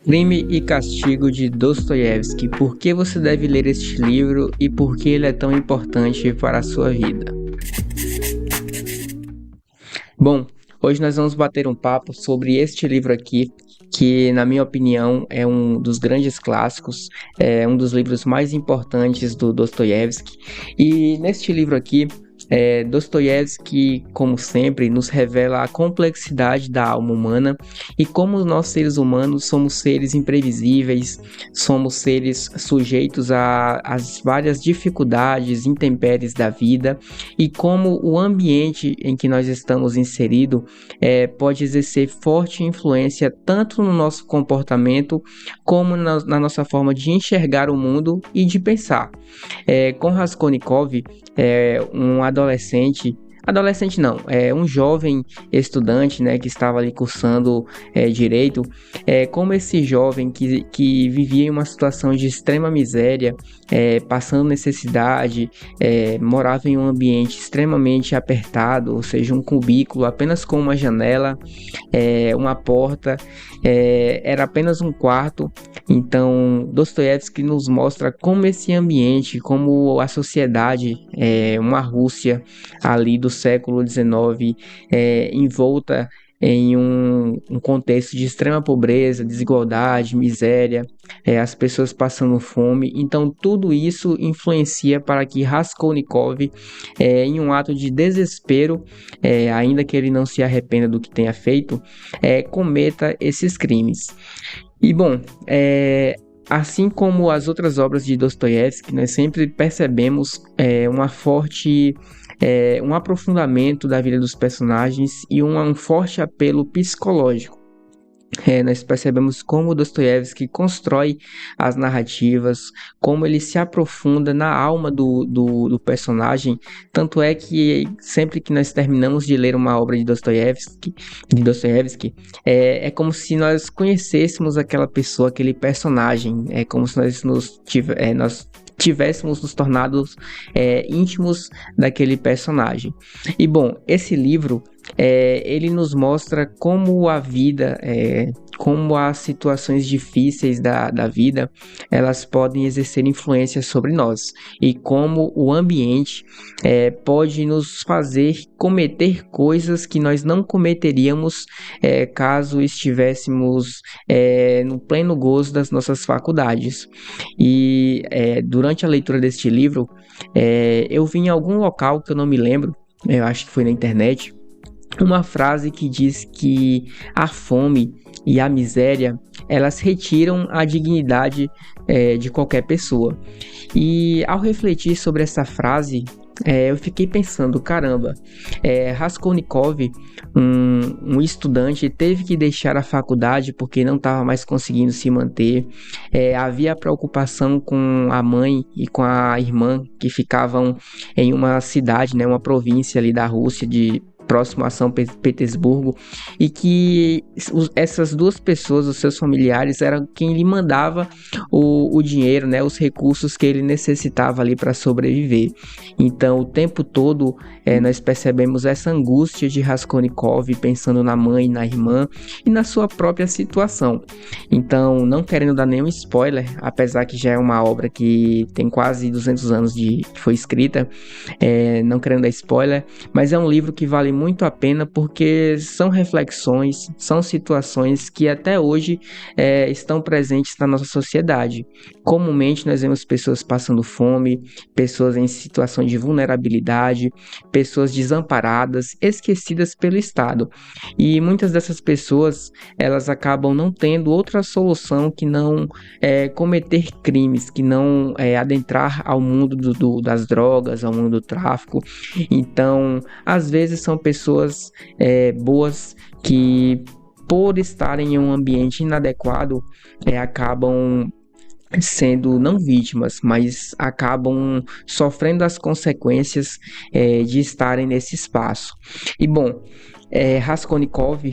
Crime e Castigo de Dostoiévski. Por que você deve ler este livro e por que ele é tão importante para a sua vida? Bom, hoje nós vamos bater um papo sobre este livro aqui, que, na minha opinião, é um dos grandes clássicos, é um dos livros mais importantes do Dostoiévski. E neste livro aqui, Dostoiévski, como sempre, nos revela a complexidade da alma humana e como nós, seres humanos, somos seres imprevisíveis, somos seres sujeitos às várias dificuldades, intempéries da vida e como o ambiente em que nós estamos inseridos pode exercer forte influência tanto no nosso comportamento como na nossa forma de enxergar o mundo e de pensar. Com Raskolnikov, um adolescente não, um jovem estudante, né, que estava ali cursando direito, como esse jovem que vivia em uma situação de extrema miséria, passando necessidade, morava em um ambiente extremamente apertado, ou seja, um cubículo apenas com uma janela, uma porta, era apenas um quarto. Então, Dostoiévski nos mostra como esse ambiente, como a sociedade, uma Rússia ali do século XIX, envolta em um contexto de extrema pobreza, desigualdade, miséria, as pessoas passando fome. Então, tudo isso influencia para que Raskolnikov, em um ato de desespero, ainda que ele não se arrependa do que tenha feito, cometa esses crimes. E bom, assim como as outras obras de Dostoiévski, nós sempre percebemos um aprofundamento da vida dos personagens e um forte apelo psicológico. Nós percebemos como Dostoiévski constrói as narrativas, como ele se aprofunda na alma do personagem. Tanto é que sempre que nós terminamos de ler uma obra de Dostoiévski, é como se nós conhecêssemos aquela pessoa, aquele personagem. É como se nós tivéssemos nos tornado íntimos daquele personagem. E bom, esse livro ele nos mostra como a vida, como as situações difíceis da vida, elas podem exercer influência sobre nós e como o ambiente pode nos fazer cometer coisas que nós não cometeríamos caso estivéssemos no pleno gozo das nossas faculdades. E durante a leitura deste livro, eu vi em algum local que eu não me lembro, eu acho que foi na internet, uma frase que diz que a fome e a miséria, elas retiram a dignidade de qualquer pessoa. E ao refletir sobre essa frase, eu fiquei pensando, caramba, Raskolnikov, um estudante, teve que deixar a faculdade porque não estava mais conseguindo se manter. Havia preocupação com a mãe e com a irmã que ficavam em uma cidade, né, uma província ali da Rússia, próximo a São Petersburgo, e que essas duas pessoas, os seus familiares, eram quem lhe mandava o dinheiro, né, os recursos que ele necessitava ali para sobreviver. Então, o tempo todo nós percebemos essa angústia de Raskolnikov pensando na mãe, na irmã e na sua própria situação. Então, não querendo dar nenhum spoiler, apesar que já é uma obra que tem quase 200 anos que foi escrita, não querendo dar spoiler, mas é um livro que vale muito a pena porque são reflexões, são situações que até hoje estão presentes na nossa sociedade. Comumente nós vemos pessoas passando fome, pessoas em situação de vulnerabilidade, pessoas desamparadas, esquecidas pelo Estado. E muitas dessas pessoas, elas acabam não tendo outra solução que não cometer crimes, que não adentrar ao mundo das drogas, ao mundo do tráfico. Então, às vezes são pessoas boas que, por estarem em um ambiente inadequado, acabam sendo não vítimas, mas acabam sofrendo as consequências de estarem nesse espaço. E bom, Raskolnikov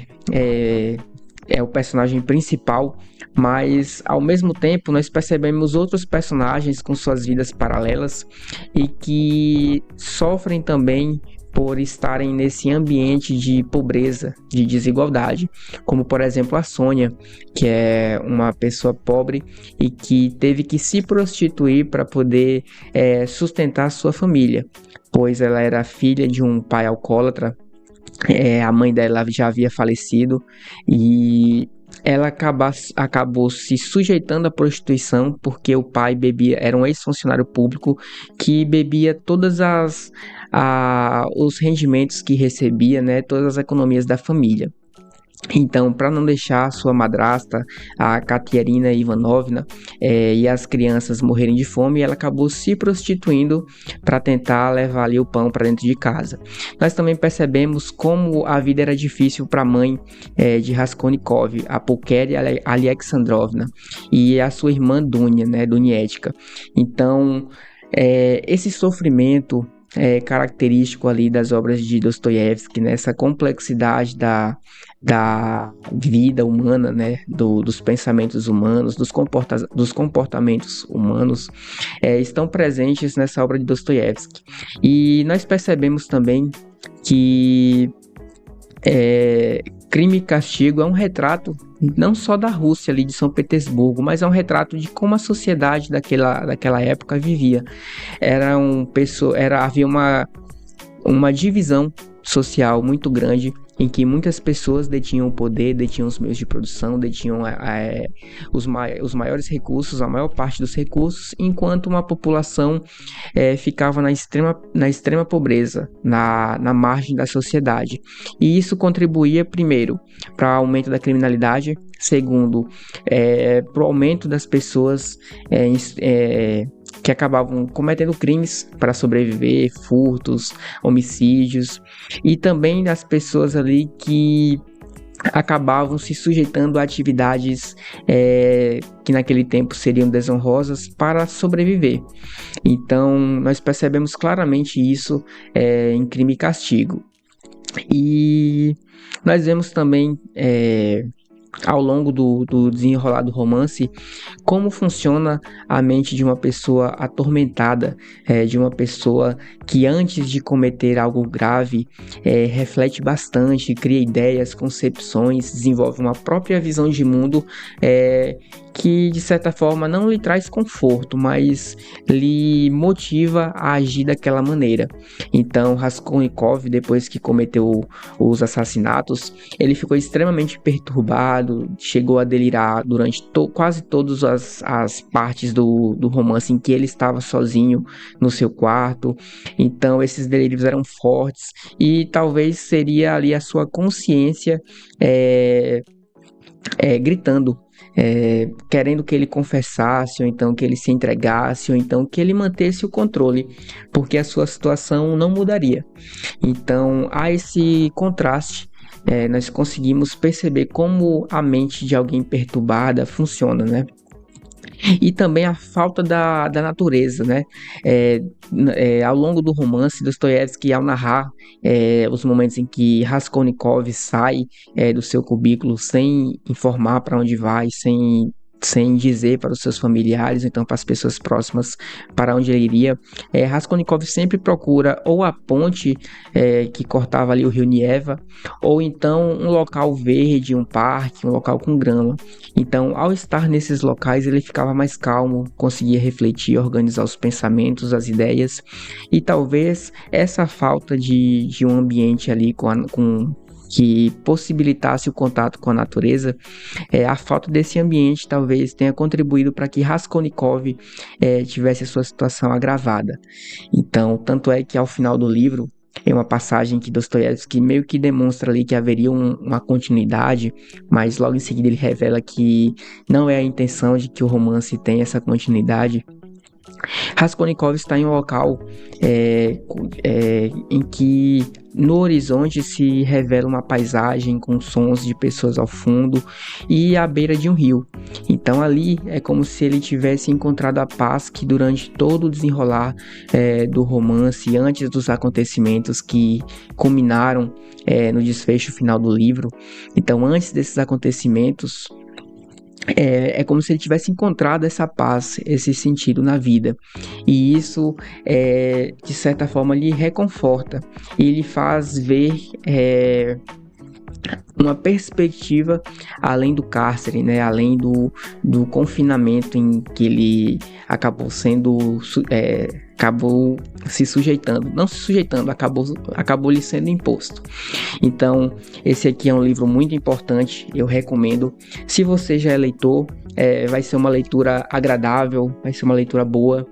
é o personagem principal, mas ao mesmo tempo nós percebemos outros personagens com suas vidas paralelas e que sofrem também por estarem nesse ambiente de pobreza, de desigualdade, como por exemplo a Sônia, que é uma pessoa pobre e que teve que se prostituir para poder sustentar sua família, pois ela era filha de um pai alcoólatra. A mãe dela já havia falecido e ela acabou se sujeitando à prostituição porque o pai bebia, era um ex-funcionário público que bebia os rendimentos que recebia, né, todas as economias da família. Então, para não deixar a sua madrasta, a Katerina Ivanovna, e as crianças morrerem de fome, ela acabou se prostituindo para tentar levar ali o pão para dentro de casa. Nós também percebemos como a vida era difícil para a mãe de Raskolnikov, a Pulcheria Alexandrovna, e a sua irmã Dunya, né, Dunietka. Então, esse sofrimento é característico ali das obras de Dostoiévski, nessa complexidade da vida humana, né, dos pensamentos humanos, dos comportamentos humanos, estão presentes nessa obra de Dostoiévski. E nós percebemos também que Crime e Castigo é um retrato não só da Rússia ali de São Petersburgo, mas é um retrato de como a sociedade daquela época vivia. Havia uma divisão social muito grande em que muitas pessoas detinham o poder, detinham os meios de produção, detinham os maiores recursos, a maior parte dos recursos, enquanto uma população ficava na extrema pobreza, na margem da sociedade. E isso contribuía, primeiro, para o aumento da criminalidade, segundo, para o aumento das pessoas que acabavam cometendo crimes para sobreviver, furtos, homicídios, e também das pessoas ali que acabavam se sujeitando a atividades que naquele tempo seriam desonrosas para sobreviver. Então, nós percebemos claramente isso em Crime e Castigo. E nós vemos também ao longo do desenrolar do romance, como funciona a mente de uma pessoa atormentada, de uma pessoa que antes de cometer algo grave, reflete bastante, cria ideias, concepções, desenvolve uma própria visão de mundo, que de certa forma não lhe traz conforto, mas lhe motiva a agir daquela maneira. Então, Raskolnikov, depois que cometeu os assassinatos, ele ficou extremamente perturbado, chegou a delirar durante quase todas as partes do romance em que ele estava sozinho no seu quarto. Então, esses delírios eram fortes e talvez seria ali a sua consciência gritando, querendo que ele confessasse, ou então que ele se entregasse, ou então que ele mantesse o controle, porque a sua situação não mudaria. Então há esse contraste, nós conseguimos perceber como a mente de alguém perturbada funciona, né? E também a falta da natureza, né? Ao longo do romance, Dostoiévski, ao narrar os momentos em que Raskolnikov sai do seu cubículo sem informar para onde vai, sem dizer para os seus familiares, então para as pessoas próximas para onde ele iria, Raskolnikov sempre procura ou a ponte que cortava ali o rio Nieva, ou então um local verde, um parque, um local com grama. Então, ao estar nesses locais, ele ficava mais calmo, conseguia refletir, organizar os pensamentos, as ideias, e talvez essa falta de um ambiente ali que possibilitasse o contato com a natureza, a falta desse ambiente talvez tenha contribuído para que Raskolnikov tivesse a sua situação agravada. Então, tanto é que ao final do livro, é uma passagem que Dostoiévski meio que demonstra ali que haveria uma continuidade, mas logo em seguida ele revela que não é a intenção de que o romance tenha essa continuidade. Raskolnikov está em um local em que no horizonte se revela uma paisagem com sons de pessoas ao fundo e à beira de um rio. Então ali é como se ele tivesse encontrado a paz que durante todo o desenrolar do romance, antes dos acontecimentos que culminaram no desfecho final do livro. Então antes desses acontecimentos, é como se ele tivesse encontrado essa paz, esse sentido na vida. E isso, de certa forma, lhe reconforta e lhe faz ver uma perspectiva além do cárcere, né? Além do confinamento em que ele acabou acabou se sujeitando, não se sujeitando, acabou lhe sendo imposto. Então, esse aqui é um livro muito importante, eu recomendo. Se você já é leitor, vai ser uma leitura agradável, vai ser uma leitura boa.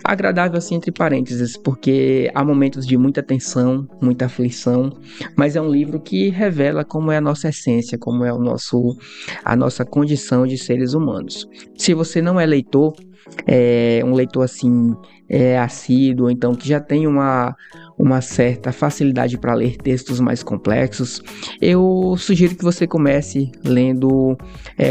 Agradável assim entre parênteses, porque há momentos de muita tensão, muita aflição, mas é um livro que revela como é a nossa essência, como é a nossa condição de seres humanos. Se você não é leitor, um leitor assim assíduo, então que já tem uma certa facilidade para ler textos mais complexos, eu sugiro que você comece lendo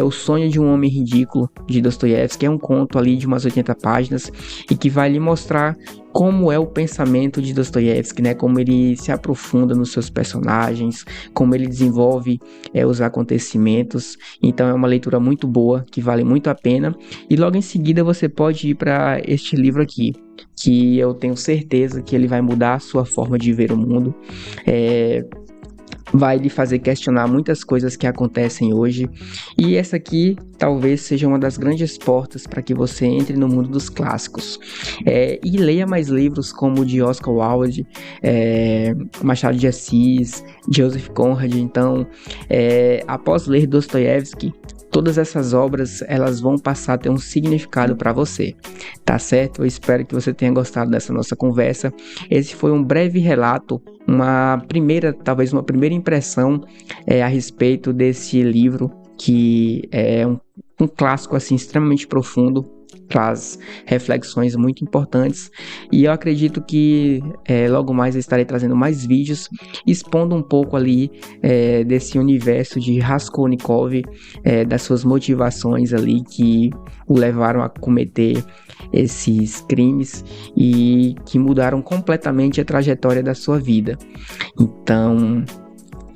O Sonho de um Homem Ridículo, de Dostoiévski, que é um conto ali de umas 80 páginas e que vai lhe mostrar como é o pensamento de Dostoiévski, né? Como ele se aprofunda nos seus personagens, como ele desenvolve os acontecimentos. Então é uma leitura muito boa, que vale muito a pena. E logo em seguida você pode ir para este livro aqui, que eu tenho certeza que ele vai mudar a sua forma de ver o mundo. Vai lhe fazer questionar muitas coisas que acontecem hoje, e essa aqui talvez seja uma das grandes portas para que você entre no mundo dos clássicos, e leia mais livros como o de Oscar Wilde, Machado de Assis, Joseph Conrad. Então, após ler Dostoiévski, todas essas obras, elas vão passar a ter um significado para você, tá certo? Eu espero que você tenha gostado dessa nossa conversa. Esse foi um breve relato, talvez uma primeira impressão a respeito desse livro, que é um clássico assim extremamente profundo, traz reflexões muito importantes, e eu acredito que logo mais eu estarei trazendo mais vídeos expondo um pouco ali desse universo de Raskolnikov, das suas motivações ali que o levaram a cometer esses crimes e que mudaram completamente a trajetória da sua vida. Então,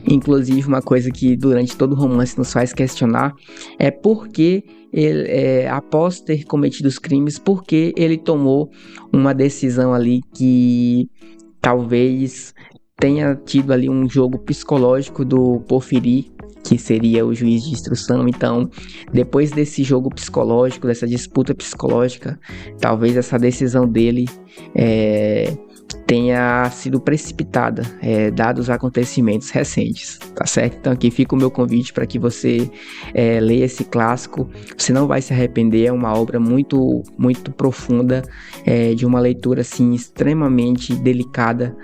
inclusive, uma coisa que durante todo o romance nos faz questionar é por que ele, após ter cometido os crimes, por que ele tomou uma decisão ali que talvez tenha tido ali um jogo psicológico do Porfiri, que seria o juiz de instrução. Então, depois desse jogo psicológico, dessa disputa psicológica, talvez essa decisão dele tenha sido precipitada, dados os acontecimentos recentes, tá certo? Então aqui fica o meu convite para que você leia esse clássico. Você não vai se arrepender, é uma obra muito, muito profunda, de uma leitura assim extremamente delicada.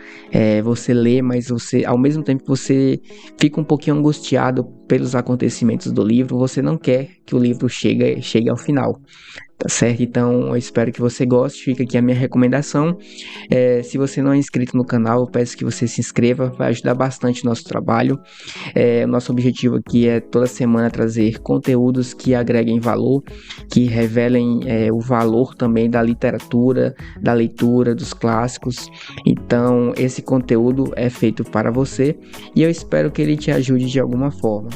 Você lê, mas você, ao mesmo tempo que você fica um pouquinho angustiado pelos acontecimentos do livro, você não quer que o livro chegue ao final. Tá certo? Então eu espero que você goste. Fica aqui a minha recomendação. Se você não é inscrito no canal, eu peço que você se inscreva, vai ajudar bastante o nosso trabalho. O nosso objetivo aqui é toda semana trazer conteúdos que agreguem valor, que revelem o valor também da literatura, da leitura, dos clássicos. Então esse conteúdo é feito para você e eu espero que ele te ajude de alguma forma.